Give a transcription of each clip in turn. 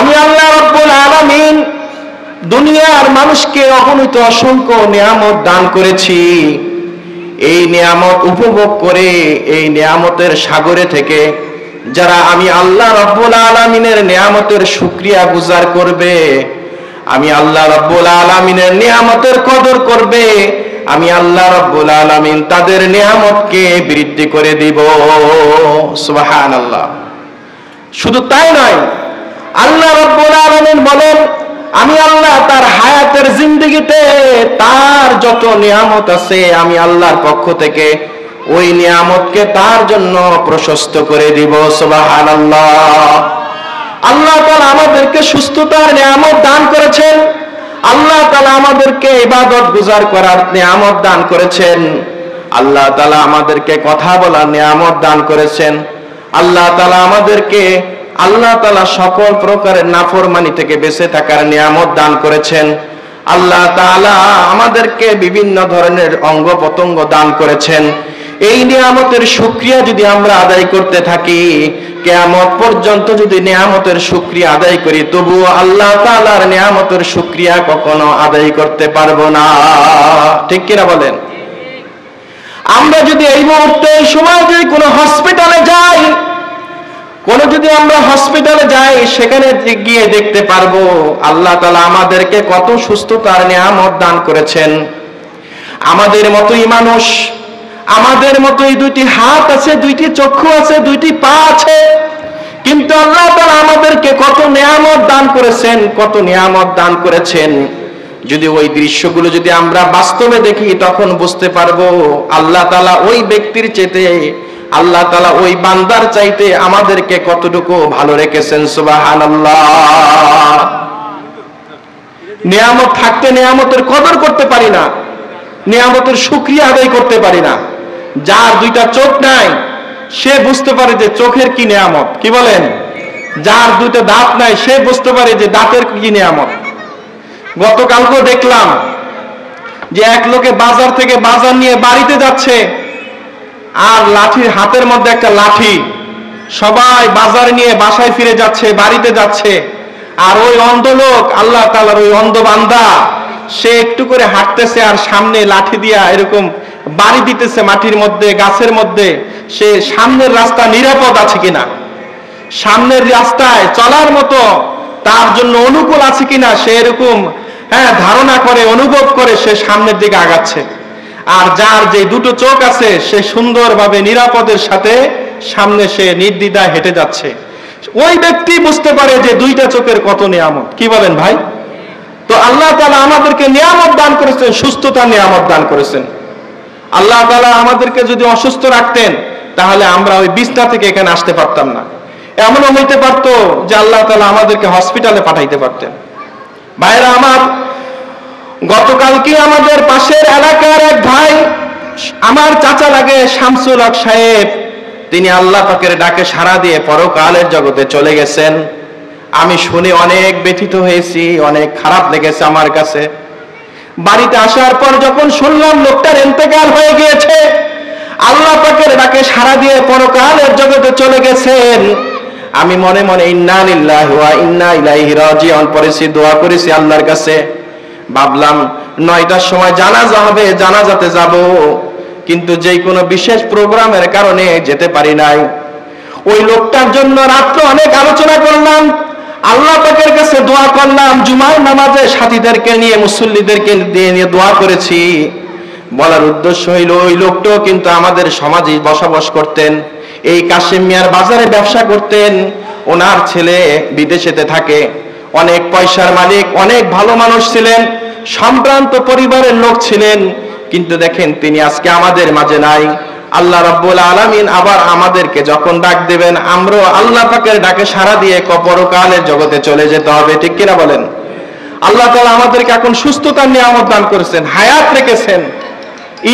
আমি আল্লাহ রাব্বুল আলামিন দুনিয়ার মানুষকে অগণিত অসংখ্য নিয়ামত দান করেছি। এই নিয়ামত উপভোগ করে এই নিয়ামতের সাগরে থেকে যারা আমি আল্লাহ রাব্বুল আলামিনের নিয়ামতের শুকরিয়া গুজার করবে, আমি আল্লাহ রাব্বুল আলামিনের নিয়ামতের কদর করবে, আমি আল্লাহ রাব্বুল আলামিন তাদের নিয়ামতকে বৃদ্ধি করে দিব। সুবহানাল্লাহ। শুধু তাই নয়, আল্লাহ রাব্বুল আলামিন বলেন আমি আল্লাহ তার হায়াতের জিন্দেগিতে তার যত নিয়ামত আছে আমি আল্লাহর পক্ষ থেকে ওই নিয়ামতকে তার জন্য প্রশস্ত করে দিব। সুবহানাল্লাহ। আল্লাহ তাআলা আমাদেরকে সুস্থতার নিয়ামত দান করেছেন, আল্লাহ তাআলা আমাদেরকে ইবাদত গুজার করার নিয়ামত দান করেছেন, আল্লাহ তাআলা আমাদেরকে কথা বলার নিয়ামত দান করেছেন, আল্লাহ তাআলা আমাদেরকে আল্লাহ তাআলা সকল প্রকারের নাফরমানি থেকে বেঁচে থাকার নিয়ামত দান করেছেন, আল্লাহ তাআলা আমাদেরকে বিভিন্ন ধরনের অঙ্গ প্রত্যঙ্গ দান করেছেন। এই নিয়ামতের শুকরিয়া যদি আমরা আদায় করতে থাকি, কিয়ামত পর্যন্ত যদি নিয়ামতের শুকরিয়া আদায় করি, তবুও আল্লাহ তাআলার নিয়ামতের শুকরিয়া কখনো আদায় করতে পারবো না। ঠিক কিনা বলেন? আমরা যদি এই মুহূর্তে সময় যদি কোনো হসপিটালে যাই, যদি আমরা হসপিটালে যাই, সেখানে গিয়ে দেখতে পারবো আল্লাহ তাআলা আমাদেরকে কত সুস্থতার নিয়ামত দান করেছেন। আমাদের মতোই মানুষ, আমাদের মতোই দুইটি হাত আছে, দুইটি চক্ষু আছে, দুইটি পা আছে, কিন্তু আল্লাহ তাআলা আমাদেরকে কত নিয়ামত দান করেছেন, কত নিয়ামত দান করেছেন। যদি ওই দৃশ্যগুলো যদি আমরা বাস্তবে দেখি, তখন বুঝতে পারবো আল্লাহ তাআলা ওই ব্যক্তির চাইতে, আল্লাহ তাআলা ওই বান্দার চাইতে আমাদেরকে কতটুকু ভালো রেখেছেন। সুবহানাল্লাহ। নিয়ামত থাকতে নিয়ামতের কদর করতে পারি না, নিয়ামতের শুকরিয়া আদায় করতে পারি না। যার দুইটা চোখ নাই সে বুঝতে পারে যে চোখের কি নিয়ামত, কি বলেন? যার দুইটা দাঁত নাই সে বুঝতে পারে যে দাঁতের কি নিয়ামত। গতকালকে দেখলাম যে এক লোকে বাজার থেকে বাজার নিয়ে বাড়িতে যাচ্ছে, আর লাঠির হাতের মধ্যে একটা লাঠি, সবাই বাজার নিয়ে বাসায় ফিরে যাচ্ছে, বাড়িতে যাচ্ছে, আর ওই অন্ধ লোক, আল্লাহ তাআলার ওই অন্ধ বান্দা, সে একটু করে হাঁটতেছে আর সামনে লাঠি দিয়া এরকম বাড়ি দিতেছে মাটির মধ্যে, গাছের মধ্যে। সে সামনের রাস্তা নিরাপদ আছে কিনা, সামনের রাস্তায় চলার মতো তার জন্য অনুকূল আছে কিনা, সে এরকম ধারণা করে, অনুভব করে সে সামনের দিকে আগাচ্ছে। আর যার যে দুটো চোখ আছে সে সুন্দরভাবে নিরাপদের সাথে সামনে সে নির্দ্বিধায় হেঁটে যাচ্ছে। ওই ব্যক্তি বুঝতে পারে যে দুইটা চোখের কত নিয়ামত। কি বলেন ভাই? তো আল্লাহ তাআলা আমাদেরকে নিয়ামত দান করেছেন, সুস্থতার নিয়ামত দান করেছেন। আল্লাহ তাআলা আমাদেরকে যদি অসুস্থ রাখতেন, তাহলে আমরা ওই বিছনা থেকে এখানে আসতে পারতাম না। এমনও হইতে পারতো যে আল্লাহ তাআলা আমাদেরকে হসপিটালে পাঠাইতে পারতেন। ভাইরা আমার, গতকালকে আমাদের পাশের এলাকার এক ভাই, আমার চাচা লাগে, শামসুল হক সাহেব, তিনি আল্লাহ পাকের ডাকে সাড়া দিয়ে পরকালের জগতে চলে গেছেন। আমি শুনে অনেক ব্যথিত হয়েছি, অনেক খারাপ লেগেছে আমার কাছে। বাড়িতে আসার পর যখন শুনলাম লোকটার ইন্তেকাল হয়ে গিয়েছে, আল্লাহ পাকের ডাকে সাড়া দিয়ে পরকালের জগতে চলে গেছেন, আমি মনে মনে ইন্না লিল্লাহি ওয়া ইন্না ইলাইহি রাজিউন পড়েছি, দোয়া করেছি আল্লাহর কাছে। ভাবলাম 9টার সময় জানাজা হবে, জানাজাতে যাব, কিন্তু যেই কোনো বিশেষ প্রোগ্রামের কারণে যেতে পারি নাই। ওই লোকটার জন্য রাত্রে অনেক আলোচনা করলাম, আল্লাহ পাকের কাছে দোয়া করলাম, জুমার নামাজে সাথীদেরকে নিয়ে, মুসল্লিদেরকে নিয়ে দোয়া করেছি। বলার উদ্দেশ্য হইল, ওই লোকটাও কিন্তু আমাদের সমাজে বসবাস করতেন, এই কাশিম মিয়ার বাজারে ব্যবসা করতেন। ওনার ছেলে বিদেশেতে থাকে, অনেক পয়সার মালিক, অনেক ভালো মানুষ ছিলেন, সম্ভ্রান্ত পরিবারের লোক ছিলেন, কিন্তু দেখেন তিনি আজকে আমাদের মাঝে নাই। আল্লাহ রাব্বুল আলামিন আবার আমাদেরকে যখন ডাক দেবেন, আমরাও আল্লাহ পাকের ডাকে সাড়া দিয়ে পরকালের জগতে চলে যেতে হবে। ঠিক কিনা বলেন? আল্লাহ তাআলা আমাদেরকে এখন সুস্থতার নিয়ামত দান করেছেন, হায়াত রেখেছেন,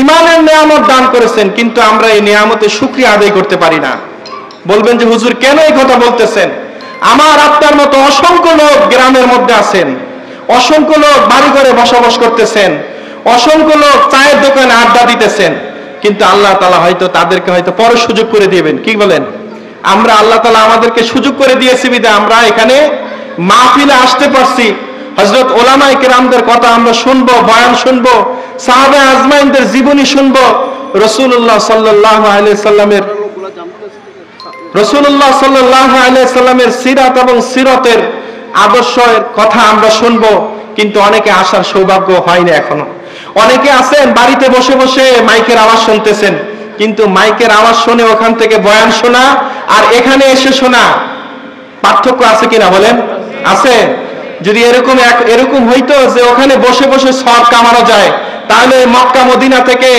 ঈমানের নিয়ামত দান করেছেন, কিন্তু আমরা এই নিয়ামতের শুকরিয়া আদায় করতে পারি না। বলবেন যে হুজুর কেন এই কথা বলতেছেন? আমার আপনার মতো অসংখ্য লোক গ্রামের মধ্যে আছেন, অসংখ্য লোক বাড়ি ঘরে বসবাস করতেছেন, অসংখ্য লোক চায়ের দোকানে আড্ডা দিতেছেন, কিন্তু আল্লাহ তাআলা হয়তো তাদেরকে হয়তো পরে সুযোগ করে দিবেন। কি বলেন? আমরা আল্লাহ তাআলা আমাদেরকে সুযোগ করে দিয়েছি বিধায় আমরা এখানে মাহফিলে আসতে পারছি, হযরত উলামায়ে কেরামদের কথা আমরা শুনবো, বয়ান শুনবো, সাহাবা আজমাইনদের জীবনী শুনবো, রাসূলুল্লাহ সাল্লাল্লাহু আলাইহি সাল্লামের সিরাত এবং সিরতের আদর্শের কথা আমরা শুনবো। কিন্তু অনেকে আসার সৌভাগ্য হয়নি এখনো। অনেকে আছেন বাড়িতে বসে বসে মাইকের আওয়াজ শুনতেছেন, কিন্তু মাইকের আওয়াজ শুনে ওখান থেকে বয়ান শোনা আর এখানে এসে শোনা পার্থক্য আছে কিনা বলেন? আছে। যদি এরকম হইতো যে ওখানে বসে বসে সওয়াব কামানো যায়, তাহলে মক্কা মদিনা থেকে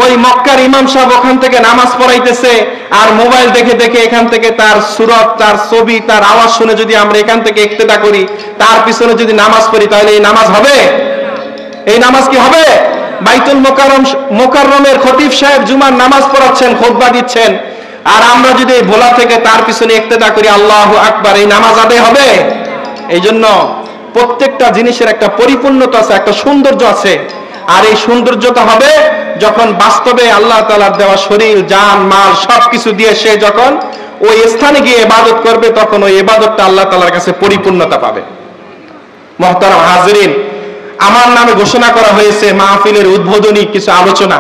ওই মক্কার ইমাম সাহেব ওখান থেকে নামাজ পড়াইতেছে, আর মোবাইল দেখে দেখে এখান থেকে তার সুরত, তার ছবি, তার আওয়াজ শুনে যদি আমরা এখান থেকে ইক্তেদা করি, তার পিছনে যদি নামাজ পড়ি, তাহলে এই নামাজ হবে? এই নামাজ কি হবে? বাইতুল মোকাররমের খতিব সাহেব জুমার নামাজ পড়াচ্ছেন, খুতবা দিচ্ছেন, আর আমরা যদি ভোলা থেকে তার পিছনে ইক্তেদা করি, আল্লাহু আকবার, এই নামাজ আদায় হবে? এই জন্য প্রত্যেকটা জিনিসের একটা পরিপূর্ণতা আছে, একটা সৌন্দর্য আছে। আর এই সৌন্দর্যটা হবে যখন বাস্তবে আল্লাহ তাআলার দেওয়া শরীর, জান, মাল সবকিছু দিয়ে সে যখন ওই স্থানে গিয়ে ইবাদত করবে, তখন ওই ইবাদতটা আল্লাহ তাআলার কাছে পরিপূর্ণতা পাবে। মুহতারাম হাজিরিন, আমার নামে ঘোষণা করা হয়েছে মাহফিলের উদ্বোধনী কিছু আলোচনা।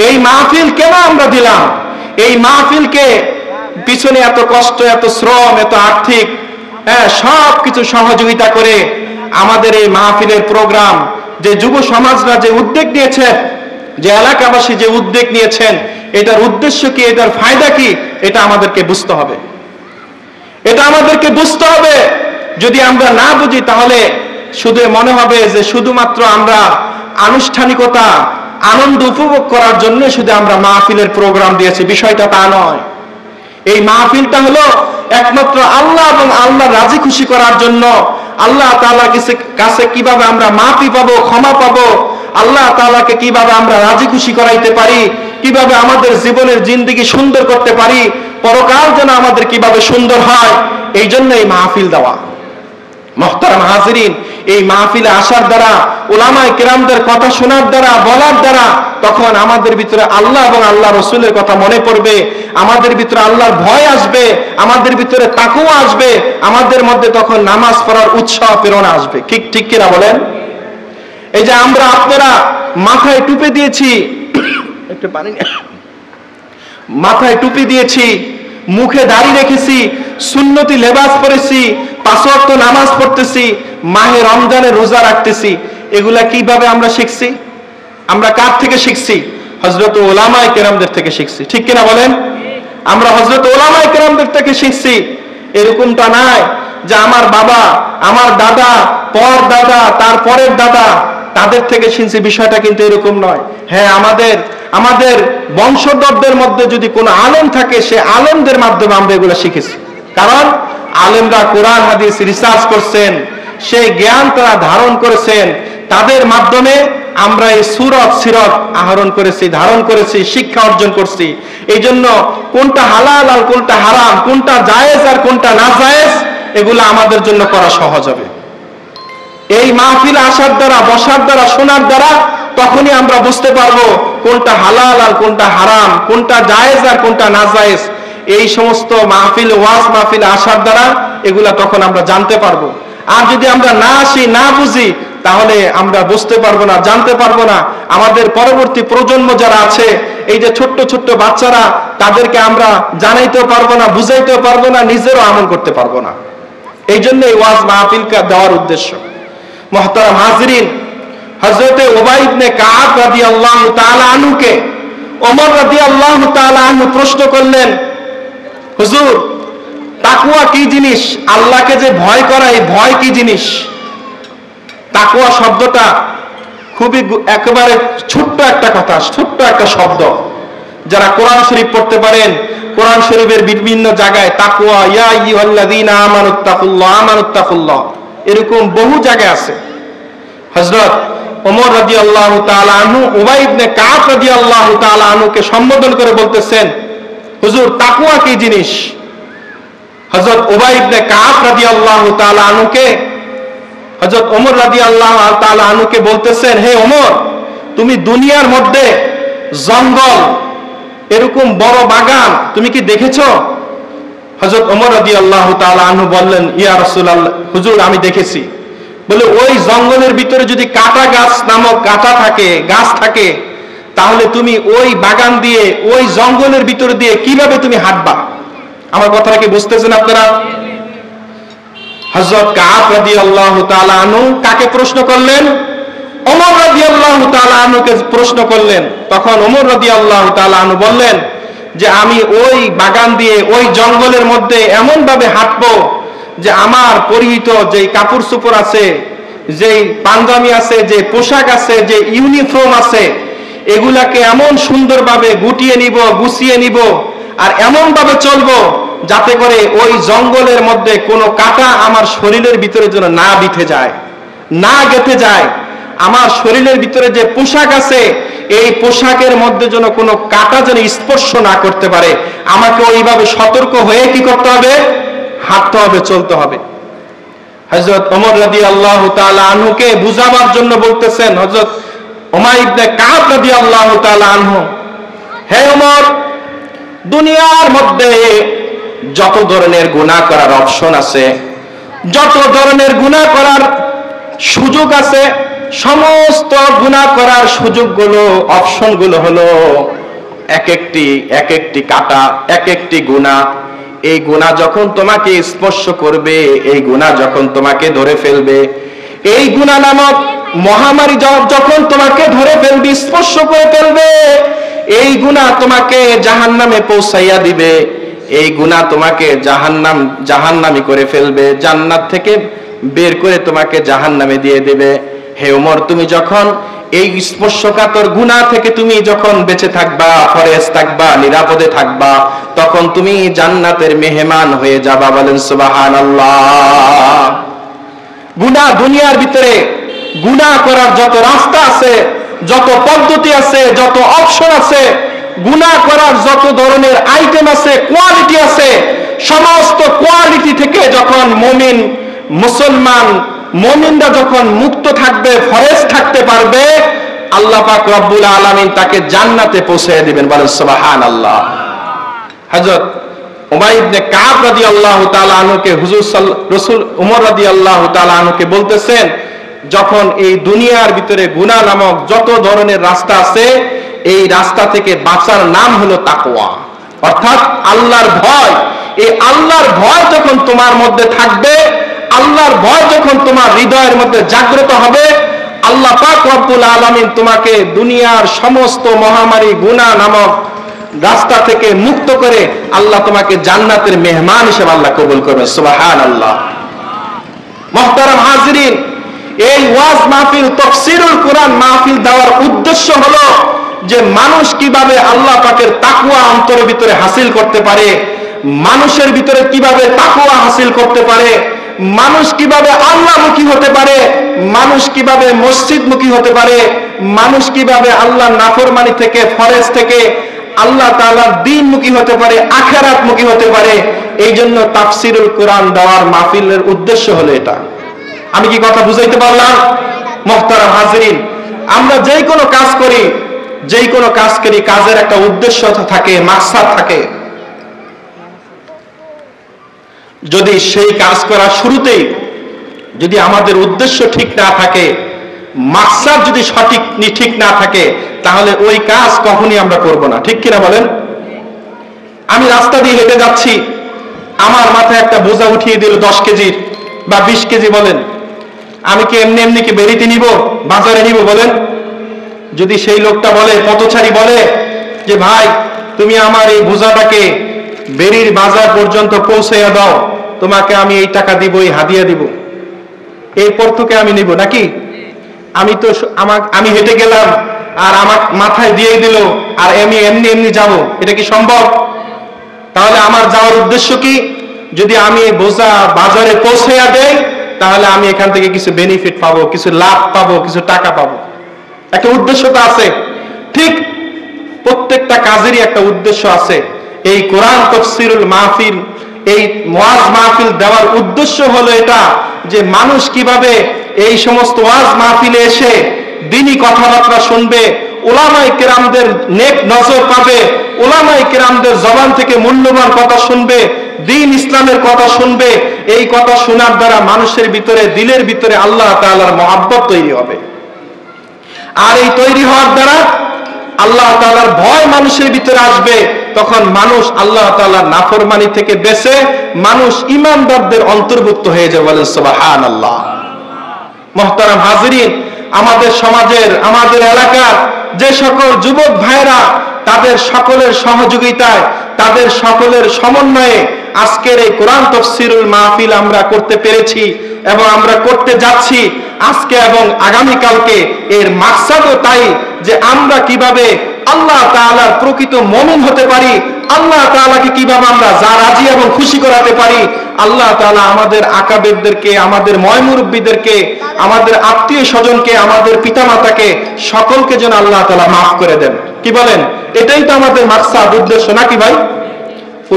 এই মাহফিল কেন আমরা দিলাম? এই মাহফিলকে পিছনে এত কষ্ট, এত শ্রম, এত আর্থিক সবকিছু সহযোগিতা করে আমাদের এই মাহফিলের প্রোগ্রাম, যে যুব সমাজরা যে উদ্যোগ নিয়েছেন, যে এলাকাবাসী যে উদ্যোগ নিয়েছেন, এটার উদ্দেশ্য কি, এটার ফায়দা কি, এটা আমাদেরকে বুঝতে হবে। এটা আমাদেরকে বুঝতে হবে। যদি আমরা না বুঝি, তাহলে শুধু মনে হবে যে শুধুমাত্র আমরা আনুষ্ঠানিকতা, আনন্দ উপভোগ করার জন্য শুধু আমরা মাহফিলের প্রোগ্রাম দিয়েছি। বিষয়টা তা নয়। এই মাহফিলটা হলো একমাত্র আল্লাহ এবং আল্লাহ রাজি খুশি করার জন্য। আল্লাহ তাআলার কাছে কিভাবে আমরা মাফি পাবো, ক্ষমা পাবো, আল্লাহ তাআলাকে কিভাবে আমরা রাজি খুশি করাইতে পারি, কিভাবে আমাদের জীবনের জিন্দেগি সুন্দর করতে পারি, পরকাল যেন আমাদের কিভাবে সুন্দর হয়, এই জন্য এই মাহফিল দেওয়া। মুহতারাম হাজিরিন, এই মাহফিলে আসার দ্বারা, উলামায়ে কেরামদের কথা শোনার দ্বারা, বলার দ্বারা, তখন আমাদের ভিতরে আল্লাহ এবং আল্লাহ রসুলের কথা মনে পড়বে, আমাদের ভিতরে আল্লাহর ভয় আসবে, আমাদের ভিতরে তাকওয়া আসবে, আমাদের মধ্যে তখন নামাজ পড়ার উৎসাহ প্রেরণা আসবে। ঠিক কিনা বলেন? এই যে আমরা, আপনারা মাথায় টুপি দিয়েছি, একটু পানি, মাথায় টুপি দিয়েছি, মুখে দাড়ি রেখেছি, সুন্নতি লেবাস পরেছি, 5 ওয়াক্ত নামাজ পড়তেছি, মাহে রমজানে রোজা রাখতেছি, এগুলা কিভাবে আমরা শিখছি? আমরা কার থেকে শিখছি? হযরত উলামায়ে কেরামদের থেকে শিখছি। ঠিক কিনা বলেন? আমরা হযরত উলামায়ে কেরামদের থেকে শিখছি। এরকমটা নাই যে আমার বাবা, আমার দাদা, পর দাদা, তার পরের দাদা, তাদের থেকে শিখছি, বিষয়টা কিন্তু এরকম নয়। হ্যাঁ, আমাদের বংশধরদের মধ্যে যদি কোনো আলেম থাকে, সে আলেমদের মাধ্যমে আমরা এগুলো শিখেছি। কারণ আলেমরা কোরআন হাদিস রিসার্চ করছেন, সেই জ্ঞান তারা ধারণ করেছেন, তাদের মাধ্যমে আমরা এই সুরত সিরত আহরণ করেছি, ধারণ করেছি, শিক্ষা অর্জন করছি। এই জন্য কোনটা হালাল আর কোনটা হারাম, কোনটা জায়েজ আর কোনটা না জায়েজ, এগুলো আমাদের জন্য করা সহজ হবে। এই মাহফিল আসার দ্বারা, বসার দ্বারা, শোনার দ্বারা তখনই আমরা বুঝতে পারবো কোনটা হালাল আর কোনটা হারাম, কোনটা জায়েজ আর কোনটা না জায়েজ। এই সমস্ত মাহফিল, ওয়াজ মাহফিল আসার দ্বারা এগুলা তখন আমরা জানতে পারবো। আর যদি আমরা না আসি, না বুঝি, তাহলে আমরা বুঝতে পারবো না, জানতে পারবো না। আমাদের পরবর্তী প্রজন্ম যারা আছে, এই যে ছোট্ট ছোট্ট বাচ্চারা, তাদেরকে আমরা জানাইতেও পারবো না, বুঝাইতেও পারবো না, নিজেরও আমল করতে পারবো না। এই জন্য এই ওয়াজ মাহফিল দেওয়ার উদ্দেশ্য। মুহতারাম হাজিরিন, হযরত উবাই ইবনে কাব রাদিয়াল্লাহু তাআলা আনহুকে ওমর রাদিয়াল্লাহু তাআলা আনহু প্রশ্ন করলেন, হুজুর, তাকওয়া কি জিনিস? আল্লাহকে যে ভয় করা, এই ভয় কি জিনিস? তাকওয়া শব্দটা খুবই একেবারে ছোট্ট একটা কথা, ছোট্ট একটা শব্দ। যারা কোরআন শরীফ পড়তে পারেন, কোরআন শরীফের বিভিন্ন জায়গায় তাকওয়া, ইয়া আইয়ুহাল্লাযীনা আমানুত্তাকুল্লাহ, আমানুত্তাকুল্লাহ, এরকম বহু জায়গায় আছে। হযরত ওমর রাদিয়াল্লাহু তাআলা আনহু উবাই ইবনে কাব রাদিয়াল্লাহু তাআলা আনহুকে সম্বোধন করে বলতেছেন, হুজুর, তাকওয়া কি জিনিস? হযরত উবাই ইবনে কাব রাদিয়াল্লাহু তাআলা আনহুকে হযরত ওমর রাদিয়াল্লাহু তাআলা আনহুকে বলতেছেন, হে ওমর, তুমি দুনিয়ার মধ্যে জঙ্গল, এরকম বড় বাগান তুমি কি দেখেছো? হযরত ওমর রাদিয়াল্লাহু তাআলা আনহু বললেন, ইয়া রাসূলুল্লাহ, হুজুর আমি দেখেছি, বলে ওই জঙ্গলের ভিতরে যদি কাটা গাছ নামক গাছ থাকে, তাহলে তুমি ওই বাগান দিয়ে ওই জঙ্গলের ভিতর দিয়ে কিভাবে তুমি হাঁটবা? আমার কথাটা কি বুঝতেছেন আপনারা? হযরত কাব রাদিয়াল্লাহু তাআলা আনহু কাকে প্রশ্ন করলেন? ওমর রাদিয়াল্লাহু তাআলা আনহুকে প্রশ্ন করলেন। তখন ওমর রাদিয়াল্লাহু তাআলা আনহু বললেন যে আমি ওই বাগান দিয়ে ওই জঙ্গলের মধ্যে এমন ভাবে হাঁটবো যে আমার পরিহিত যে কাপড় চোপড় আছে, যে পাঞ্জাবি আছে, যে পোশাক আছে, যে ইউনিফর্ম আছে, এগুলাকে এমন সুন্দরভাবে গুটিয়ে নিব, গুছিয়ে নিব, আর এমন ভাবে চলবো যাতে করে ওই জঙ্গলের মধ্যে কোনো কাঁটা আমার শরীরের ভিতরে যেন না বিঁধে যায়, না গেঁথে যায়। আমার শরীরের ভিতরে যে পোশাক আছে, এই পোশাকের মধ্যে যেন কোনো কাঁটা যেন স্পর্শ না করতে পারে। আমাকে ওইভাবে সতর্ক হয়ে কি করতে হবে? হাঁটতে হবে, চলতে হবে। হযরত ওমর রাদিয়াল্লাহু তাআলা আনহুকে বুঝাবার জন্য বলতেছেন হযরত উমাইর ইবনে কাব রাদিয়াল্লাহু তাআলা আনহু, হে ওমর, দুনিয়ার মধ্যে যত ধরনের গুনাহ করার অপশন আছে, যত ধরনের গুনাহ করার সুযোগ আছে, সমস্ত গুনাহ করার সুযোগগুলো, অপশনগুলো হলো এক একটি কাঁটা, এক একটি গুনাহ। এই গুনাহ যখন তোমাকে স্পর্শ করবে, এই গুনাহ যখন তোমাকে ধরে ফেলবে, এই গুনাহ নামক মহামারী যখন তোমাকে ধরে ফেলবে, স্পর্শ করে ফেলবে, এই গুনাহ তোমাকে জাহান্নামে পৌঁছাইয়া দিবে, এই গুনাহ তোমাকে জাহান্নামী করে ফেলবে, জান্নাত থেকে বের করে তোমাকে জাহান্নামে দিয়ে দেবে। হে ওমর, তুমি যখন এই স্পর্শকাতর গুনাহ থেকে তুমি যখন বেঁচে থাকবা, ফরেজ থাকবা, নিরাপদে থাকবা, তখন তুমি জান্নাতের মেহমান হয়ে যাবা। বলেন সুবহানাল্লাহ। গুনাহ, দুনিয়ার ভিতরে গুনাহ করার যত রাস্তা আছে, যত পদ্ধতি আছে, যত অপশন আছে, গুনাহ করার যত ধরনের আইটেম আছে, কোয়ালিটি আছে, সমস্ত কোয়ালিটি থেকে যখন মুমিনরা যখন মুক্ত থাকবে, ফরেজ থাকতে পারবে, আল্লাহ পাক রব্বুল আলামিন তাকে জান্নাতে পৌঁছে দিবেন। বলেন সুবহানাল্লাহ। হযরত উমাইর ইবনে কাব রাদিয়াল্লাহু তাআলা আনহুকে রাসূল ওমর রাদিয়াল্লাহু তাআলা আনহুকে বলতেছেন, যখন এই দুনিয়ার ভিতরে গুনাহ নামক যত ধরনের রাস্তা আছে, এই রাস্তা থেকে বাঁচার নাম হলো তাকওয়া, অর্থাৎ আল্লাহর ভয়। এই আল্লাহর ভয় যখন তোমার মধ্যে থাকবে, আল্লাহর ভয় যখন তোমার হৃদয়ের মধ্যে জাগ্রত হবে, আল্লাহ পাক রব্বুল আলামিন তোমাকে দুনিয়ার সমস্ত মহামারী গুনাহ নামক রাস্তা থেকে মুক্ত করে আল্লাহ তোমাকে জান্নাতের মেহমান হিসেবে আল্লাহ কবুল করবেন। সুবহানাল্লাহ। মুহতারাম হাজিরিন, এই ওয়াজ মাহফিল, তাফসীরুল কোরআন মাহফিল দেওয়ার উদ্দেশ্য হলো যে মানুষ কিভাবে আল্লাহ পাকের তাকওয়া অন্তরের ভিতরে হাসিল করতে পারে, মানুষের ভিতরে কিভাবে তাকওয়া হাসিল করতে পারে, মানুষ কিভাবে আল্লাহমুখী হতে পারে, মানুষ কিভাবে মসজিদমুখী হতে পারে, মানুষ কিভাবে আল্লাহর নাফরমানি থেকে, ফরেজ থেকে আল্লাহ তাআলার দ্বীনমুখী হতে পারে, আখিরাতমুখী হতে পারে। এই জন্য তাফসীরুল কোরআন দেওয়ার মাহফিলের উদ্দেশ্য হলো এটা। আমি কি কথা বুঝাইতে পারলাম? মুহতারাম হাজিরিন, আমরা যেই কোনো কাজ করি, কাজের একটা উদ্দেশ্য থাকে, মাকসাদ থাকে। যদি সেই কাজ করার শুরুতেই যদি আমাদের উদ্দেশ্য ঠিক না থাকে, মাকসাদ যদি ঠিক না থাকে, তাহলে ওই কাজ কখনই আমরা করব না। ঠিক কিনা বলেন? আমি রাস্তা দিয়ে হেঁটে যাচ্ছি, আমার মাথায় একটা বোঝা উঠিয়ে দিল 10 কেজি বা 20 কেজি, বলেন আমি কি এমনি কি বেরিতে নিব, বাজারে নিব? বলেন। যদি সেই লোকটা বলে, পথচারী বলে যে ভাই তুমি আমার এই বোঝাটাকে বেরির বাজার পর্যন্ত পৌঁছে দাও, তোমাকে আমি এই টাকা দিব, এই হাদিয়া দিব, এরপর তোকে আমি নিব নাকি? আমি হেঁটে গেলাম আর আমার মাথায় দিয়ে দিল, আর আমি এমনি যাব, এটা কি সম্ভব? তাহলে আমার যাওয়ার উদ্দেশ্য কি? যদি আমি বোঝা বাজারে পৌঁছে দেই, তাহলে আমি এখান থেকে কিছু বেনিফিট পাবো, কিছু লাভ পাবো, কিছু টাকা পাবো, একটা উদ্দেশ্য তো আছে। ঠিক প্রত্যেকটা কাজেরই একটা উদ্দেশ্য আছে। এই কোরআন তাফসীরুল মাহফিল, এই ওয়াজ মাহফিল দেওয়ার উদ্দেশ্য হলো এটা, যে মানুষ কিভাবে এই সমস্ত ওয়াজ মাহফিলে এসে দ্বীনি কথাবার্তা শুনবে, উলামায়ে কেরামদের নেক নজর পাবে, উলামায়ে কেরামদের জবান থেকে মূল্যবান কথা শুনবে, দ্বীন ইসলামের কথা শুনবে, এই কথা শোনার দ্বারা মানুষের ভিতরে, দিলের ভিতরে আল্লাহ তাআলার মহব্বত তৈরি হবে। আর এই তৈরি হওয়ার দ্বারা আল্লাহ তাআলার ভয় মানুষের ভিতরে আসবে। তখন মানুষ আল্লাহ তাআলার নাফরমানি থেকে বেঁচে মানুষ ঈমানদারদের অন্তর্ভুক্ত হয়ে যাবে। বলেন সুবহানাল্লাহ। মুহতারাম হাজিরিন, আমাদের সমাজের, আমাদের এলাকার যে সকল যুবক ভাইরা, তাদের সকলের সহযোগিতায়, তাদের সকলের সমন্বয়ে আজকের এই কোরআন তাফসীরুল মাহফিল আমরা করতে পেরেছি এবং আমরা করতে যাচ্ছি আজকে এবং আগামী কালকে। এর মাকসাদও তাই যে আমরা কিভাবে আল্লাহ তাআলার প্রকৃত মুমিন হতে পারি, আল্লাহ তাআলাকে কিভাবে আমরা যা রাজি এবং খুশি করাতে পারি। আল্লাহ তাআলা আমাদের আকাবেরদেরকে, আমাদের ময়মুরব্বীদেরকে, আমাদের আত্মীয় স্বজনকে, আমাদের পিতামাতাকে সকলকে যেন আল্লাহ তাআলা মাফ করে দেন। কি বলেন? এটাই তো আমাদের মাকসাদ, উদ্দেশ্য, নাকি ভাই?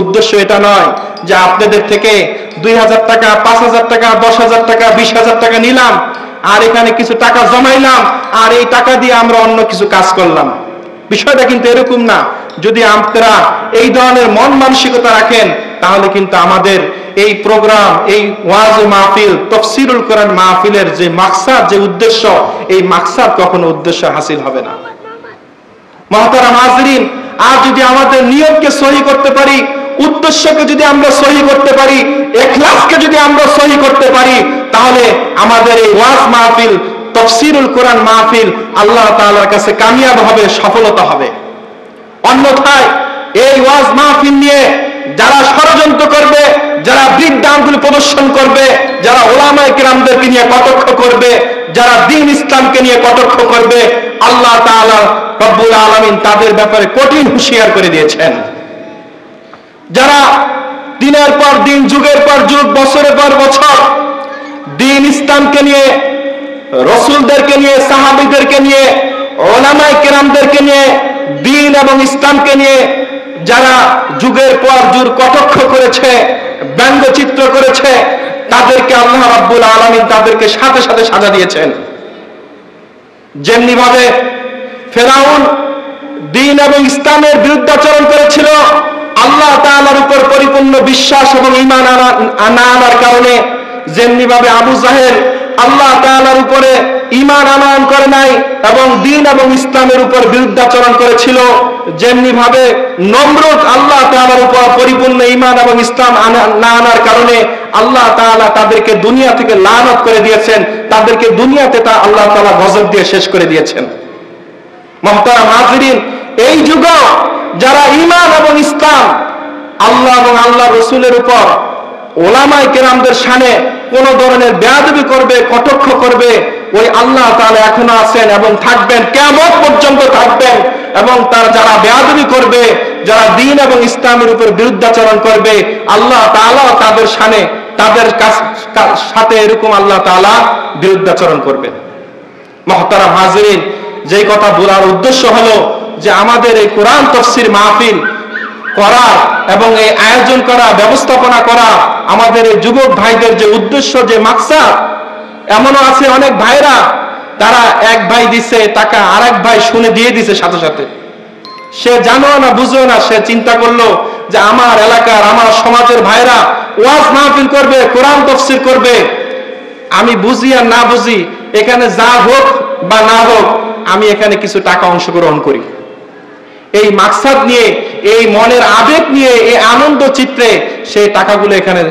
উদ্দেশ্য এটা নয় যে আপনাদের থেকে 2000 টাকা, 5000 টাকা, 10,000 টাকা, 20,000 টাকা নিলাম আর এখানে কিছু টাকা জমাইলাম আর এই টাকা দিয়ে আমরা অন্য কিছু কাজ করলাম। বিষয়টা কিন্তু এরকম না। যদি আপনারা এই ধরনের মন মানসিকতা রাখেন তাহলে কিন্তু আমাদের এই প্রোগ্রাম, এই ওয়াজ মাহফিল, তাফসীরুল কোরআন মাহফিলের যে মাকসাদ, যে উদ্দেশ্য, এই মাকসাদ কখনো উদ্দেশ্য হাসিল হবে না। মুহতারাম হাজিরিন, আর যদি আমাদের নিয়তকে সহি করতে পারি, উদ্দেশ্যকে যদি আমরা সহি করতে পারি, ইখলাসকে যদি আমরা সহি করতে পারি, তাহলে আমাদের এই ওয়াজ মাহফিল, তাফসীরুল কোরআন মাহফিল আল্লাহ তাআলার কাছে কামিয়াব হবে, সফলতা হবে। অন্যথায় এই ওয়াজ মাহফিল নিয়ে যারা ষড়যন্ত্র করবে, যারা বৃদ্ধাঙ্গুল প্রদর্শন করবে, যারা উলামায়ে কিরামদেরকে নিয়ে কটাক্ষ করবে, যারা দ্বীন ইসলামকে নিয়ে কটাক্ষ করবে, আল্লাহ তাআলা রব্বুল আলামিন তাদের ব্যাপারে কঠিন হুঁশিয়ার করে দিয়েছেন। যারা দিনের পর দিন, যুগের পর যুগ, বছরের পর বছর দ্বীন ইসলামকে নিয়ে, রাসূলদেরকে নিয়ে, সাহাবীদেরকে নিয়ে, উলামায়ে কিরামদেরকে নিয়ে, দ্বীন এবং ইসলামকে নিয়ে যারা যুগের পর যুগ কটাক্ষ করেছে, ব্যঙ্গচিত্র করেছে, তাদেরকে আল্লাহ রাব্বুল আলামিন তাদেরকে সাথে সাথে সাজা দিয়েছেন। যেমনি ভাবে ফেরাউন দ্বীন এবং ইসলামের বিরুদ্ধাচরণ করেছিল, আল্লাহ তাআলার উপর পরিপূর্ণ বিশ্বাস এবং ঈমান না আনার কারণে, যেমনি ভাবে আবু জাহেল আল্লাহ তাআলার উপরে ঈমান আনয়ন করে নাই এবং দ্বীন এবং ইসলামের উপর বিরুদ্ধাচরণ করেছিল, যেমনি ভাবে নমরুদ আল্লাহ তাআলার উপর পরিপূর্ণ ঈমান এবং ইসলাম না আনার কারণে আল্লাহ তাআলা তাদেরকে দুনিয়া থেকে লানত করে দিয়েছেন, তাদেরকে দুনিয়াতে তা আল্লাহ তাআলা গজব দিয়ে শেষ করে দিয়েছেন। মুহতারাম হাজিরিন, এই যুগে যারা ঈমান এবং ইসলাম, আল্লাহ এবং আল্লাহর রাসূলের উপর, উলামায়ে কেরামদের শানে কোন ধরনের বেয়াদবি করবে, কটাক্ষ করবে, ওই আল্লাহ তাআলা এখনো আছেন এবং থাকবেন, কিয়ামত পর্যন্ত থাকবেন। এবং তার যারা বেয়াদবি করবে, যারা দ্বীন এবং ইসলামের উপর বিরুদ্ধাচরণ করবে, আল্লাহ তাআলা তাদের শানে, তাদের সাথে এরকম আল্লাহ তাআলা বিরুদ্ধাচরণ করবেন। মুহতারাম হাজিরিন, যেই কথা বলার উদ্দেশ্য হলো যে আমাদের এই কোরআন তাফসীর মাহফিল করা এবং এই আয়োজন করা, ব্যবস্থাপনা করা, আমাদের এই যুবক ভাইদের যে উদ্দেশ্য, যে মাকসাদ। এমনও আছে অনেক ভাইরা, তারা এক ভাই দিছে টাকা, আরেক ভাই শুনে দিয়ে দিছে সাথে সাথে। সে জানো না, বুঝো না, সে চিন্তা করলো যে আমার এলাকার, আমার সমাজের ভাইরা ওয়াজ মাহফিল করবে, কোরআন তাফসীর করবে, আমি বুঝি আর না বুঝি, এখানে যা হোক বা না হোক, আমি এখানে কিছু টাকা অংশগ্রহণ করি। এই মাকসাদ নিয়ে, এই মনের আবেগ নিয়ে, এই আনন্দ চিত্রে সেই টাকাগুলো এখানে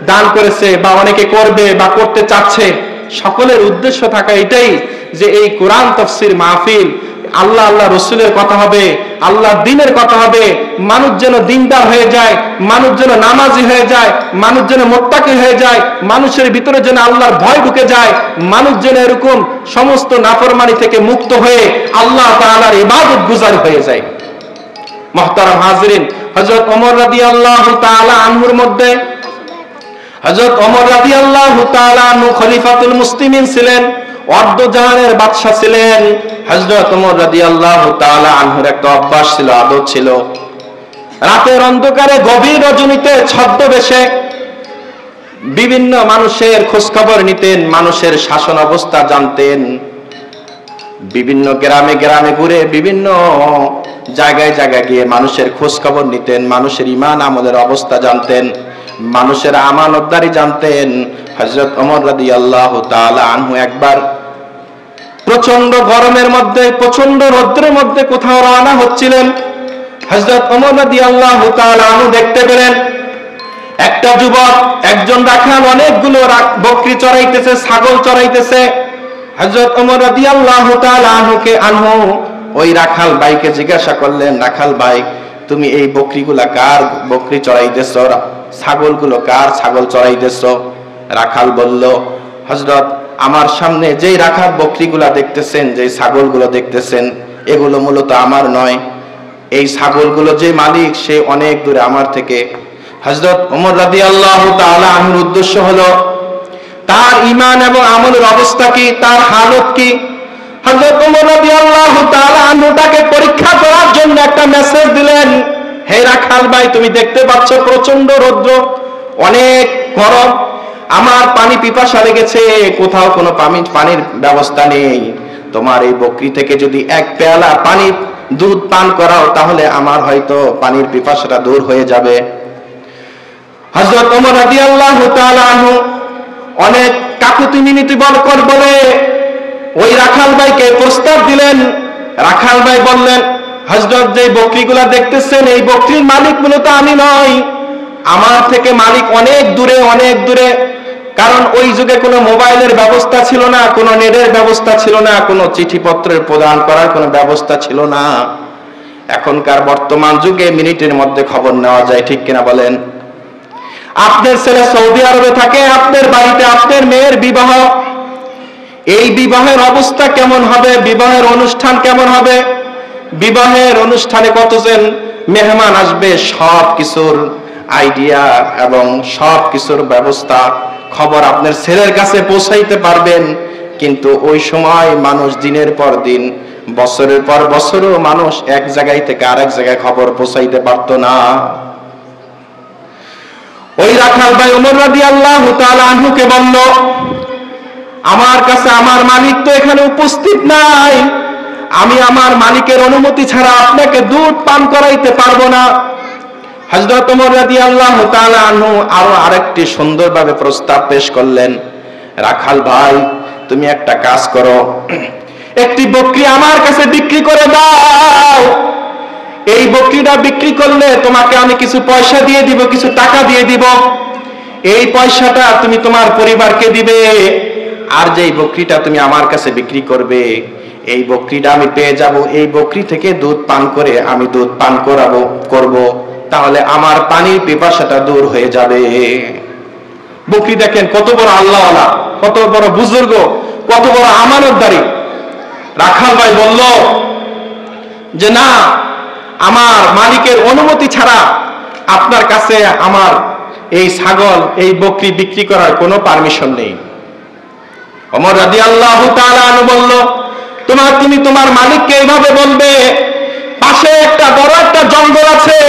দান করেছে বা অনেকে করবে বা করতে চাচ্ছে। সকলের উদ্দেশ্য থাকা এটাই যে এই কোরআন তাফসীর মাহফিল, আল্লাহ আল্লাহ রাসূলের কথা হবে, আল্লাহর দ্বীনের কথা হবে, মানুষ যেন দ্বীনদার হয়ে যায়, মানুষ যেন নামাজি হয়ে যায়, মানুষ যেন মুত্তাকি হয়ে যায়, মানুষের ভিতরে যেন আল্লাহর ভয় ঢুকে যায়, মানুষ যেন এরকম সমস্ত নাফরমানি থেকে মুক্ত হয়ে আল্লাহ তাআলার ইবাদত গুজার হয়ে যায়। মুহতারাম হাজিরিন, হযরত ওমর রাদিয়াল্লাহু তাআলা আনহুর মধ্যে, হযরত ওমর রাদিয়াল্লাহু তাআলা আনহু খলিফাতুল মুসলিমিন ছিলেন, অর্ধজাহানের বাদশা ছিলেন। হযরত ওমর রাদিয়াল্লাহু তাআলা আনহুর একটা অভ্যাস ছিল, আদত ছিল, রাতের অন্ধকারে গভীর রজনীতে ছদ্মবেশে বিভিন্ন মানুষের খোঁজ খবর নিতেন, মানুষের শাসন অবস্থা জানতেন, বিভিন্ন গ্রামে গ্রামে ঘুরে বিভিন্ন জায়গায় জায়গায় গিয়ে মানুষের খোঁজ খবর নিতেন, মানুষের ঈমান আমলের অবস্থা জানতেন, মানুষের আমানতদারি জানতেন। হযরত ওমর রাদিয়াল্লাহু তাআলা আনহু একবার প্রচন্ড গরমের মধ্যে, প্রচন্ড রৌদ্রের মধ্যে কোথাও রওনা হচ্ছিলেন। হযরত ওমর রাদিয়াল্লাহু তাআলা আনহু দেখতে পেলেন একটা যুবক, একজন রাখাল অনেকগুলো বকরি চড়াইতেছে, ছাগল চড়াইতেছে। হযরত ওমর রাদিয়াল্লাহু তাআলা আনহু ওই রাখাল ভাইকে জিজ্ঞাসা করলেন, রাখাল ভাই, তুমি এই বকরিগুলা কার বকরি চড়াইতেছো, ছাগলগুলো কার ছাগল চড়াইতেছো? রাখাল বলল, হযরত আমার সামনে যেই রাখাল বকরিগুলা দেখতেছেন, যেই ছাগলগুলো দেখতেছেন, এগুলো মূলত আমার নয়। এই ছাগলগুলো যে মালিক সে অনেক দূরে আমার থেকে। হযরত ওমর রাদিয়াল্লাহু তাআলা আনহুর উদ্দেশ্য হলো তার ঈমান এবং আমলের অবস্থা কি, তার হালত কি। হযরত ওমর রাদিয়াল্লাহু তাআলা আনহু তাকে পরীক্ষা করার জন্য একটা মেসেজ দিলেন, হে রাখাল ভাই, তুমি দেখতে পাচ্ছ প্রচন্ড রৌদ্র, অনেক গরম, আমার পানি পিপাসা লেগেছে, কোথাও কোনো পানির ব্যবস্থা নেই। তোমার এই বকরি থেকে যদি এক পেয়ালা পানি দুধ পান করাও তাহলে আমার হয়তো পানির পিপাসাটা দূর হয়ে যাবে। হযরত ওমর রাদিয়াল্লাহু তাআলা আনহু অনেক কাকুতি মিনতি বলে ওই রাখাল ভাইকে প্রস্তাব দিলেন। রাখাল ভাই বললেন, হযরত যে বকরিগুলা দেখতেছেন এই বকরির মালিক মূলত আমি নই, আমার থেকে মালিক অনেক দূরে, অনেক দূরে। কারণ ওই যুগে কোনো মোবাইলের ব্যবস্থা ছিল না, কোনো নেটের ব্যবস্থা ছিল না, কোনো চিঠিপত্রের প্রদান করার কোনো ব্যবস্থা ছিল না। এখনকার বর্তমান যুগে মিনিটের মধ্যে খবর নেওয়া যায়, ঠিক কিনা বলেন? আপনার ছেলে সৌদি আরবে থাকে, আপনার বাড়িতে আপনার মেয়ের বিবাহ, এই বিবাহের অবস্থা কেমন হবে, বিবাহের অনুষ্ঠান কেমন হবে, বিবাহের অনুষ্ঠানে কতজন মেহমান আসবে, সব কিছুর আইডিয়া এবং সব কিছুর ব্যবস্থা খবর আপনার ছেলের কাছে পৌঁছাইতে পারবেন। কিন্তু ওই সময় মানুষ দিনের পর দিন, বছরের পর বছরও মানুষ এক জায়গায় থেকে আরেক জায়গায় খবর পৌঁছাইতে পারতো না। ওই রাখাল ভাই ওমর রাদিয়াল্লাহু তাআলা আনহুকে বলল, আমার কাছে আমার মালিক তো এখানে উপস্থিত নাই, আমি আমার মালিকের অনুমতি ছাড়া আপনাকে দুধ পান করাইতে পারবো না। হযরত ওমর রাদিয়াল্লাহু তাআলা আনহু আরো আরেকটি সুন্দরভাবে প্রস্তাব পেশ করলেন, রাখাল ভাই, তুমি একটা কাজ করো, একটি বকরি আমার কাছে বিক্রি করে দাও। এই বকরিটা বিক্রি করলে তোমাকে আমি কিছু পয়সা দিয়ে দিব, কিছু টাকা দিয়ে দিব। এই পয়সাটা তুমি তোমার পরিবারকে দিবে, আর যেই বকরিটা তুমি আমার কাছে বিক্রি করবে, এই বকরিটা আমি পেয়ে যাব, এই বকরি থেকে দুধ পান করে আমি দুধ পান করব, তাহলে আমার পানির পিপাসাটা দূর হয়ে যাবে। বকরি দেখেন কত বড় আল্লাহওয়ালা, কত বড় বুজুর্গ, কত বড় আমানতদারি। রাখাল ভাই বলল যে না, আমার মালিকের অনুমতি ছাড়া আপনার কাছে আমার এই ছাগল, এই বকরি বিক্রি করার কোনো পারমিশন নেই। ওমর রাদিয়াল্লাহু তাআলা আনহু বলল, তুমি তোমার মালিককে এইভাবে বলবে, পাশে একটা বড় একটা জঙ্গল আছে,